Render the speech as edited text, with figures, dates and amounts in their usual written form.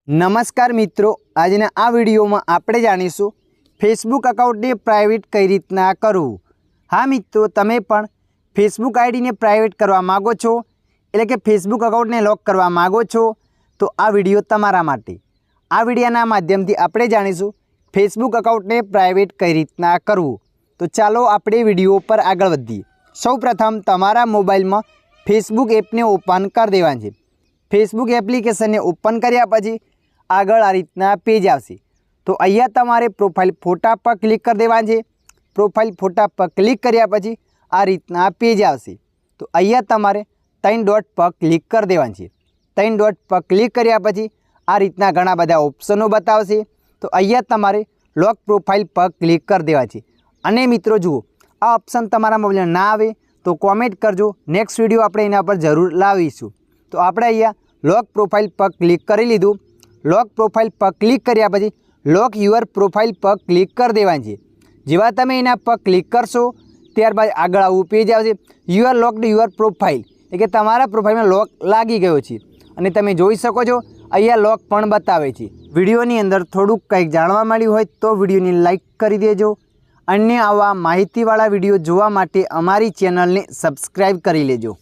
नमस्कार मित्रों, आजना आ विडियो में आपणे जाणीशुं फेसबुक अकाउंट ने प्राइवेट कई रीतना करवुं। हाँ मित्रों, तमे पण फेसबुक आईडी ने प्राइवेट करवा मांगो छो, एटले के फेसबुक अकाउंट ने लॉक करवा मांगो छो तो आ विडियो तमारा माटे। आ विडियोना माध्यमथी आपणे जाणीशुं फेसबुक अकाउंट ने प्राइवेट कई रीतना करवुं। तो चालो आपणे विडियो पर आगळ वधीए। सौ प्रथम तमारा मोबाइल में फेसबुक एप ने ओपन कर देवानुं छे। फेसबुक एप्लिकेशन ने ओपन कर्या पछी आगळ आ रीतना पेज आवशे। तो अहींया तमारे प्रोफाइल फोटा पर क्लिक कर देवानुं छे। प्रोफाइल फोटा पर क्लिक कर्या पछी आ रीतना पेज आवशे। तो अहींया तमारे 3 डॉट पर क्लिक कर देवानुं छे। 3 डॉट पर क्लिक कर्या पछी आ रीतना घणा बधा ऑप्शनो बतावशे। तो अहींया तमारे लॉक प्रोफाइल पर क्लिक कर देवा छे। अने मित्रों जुओ, आ ऑप्शन तमारा मोबाइल में ना आवे तो कॉमेंट करजो, नेक्स्ट विडियो आपणे एना पर जरूर लावीशुं। तो आपणे अहींया लॉक प्रोफाइल पर क्लिक करी लीधुं। लॉक प्रोफाइल पर क्लिक कर्या पछी लॉक युअर प्रोफाइल पर क्लिक कर देवानुं छे। जेवा तमे एना पर क्लिक करशो त्यारबाद आगळ आवुं पेज आवशे। युअर लॉक्ड युअर प्रोफाइल એટલે કે તમારા પ્રોફાઇલમાં લોક લાગી ગયો છે અને તમે જોઈ શકો છો અહીંયા લોક પણ બતાવે છે। વિડીયોની અંદર થોડુંક કંઈક જાણવા મળ્યું હોય તો વિડીયોને લાઈક કરી દેજો। અન્ય આવા માહિતીવાળા વિડીયો જોવા માટે અમારી ચેનલને સબસ્ક્રાઈબ કરી લેજો।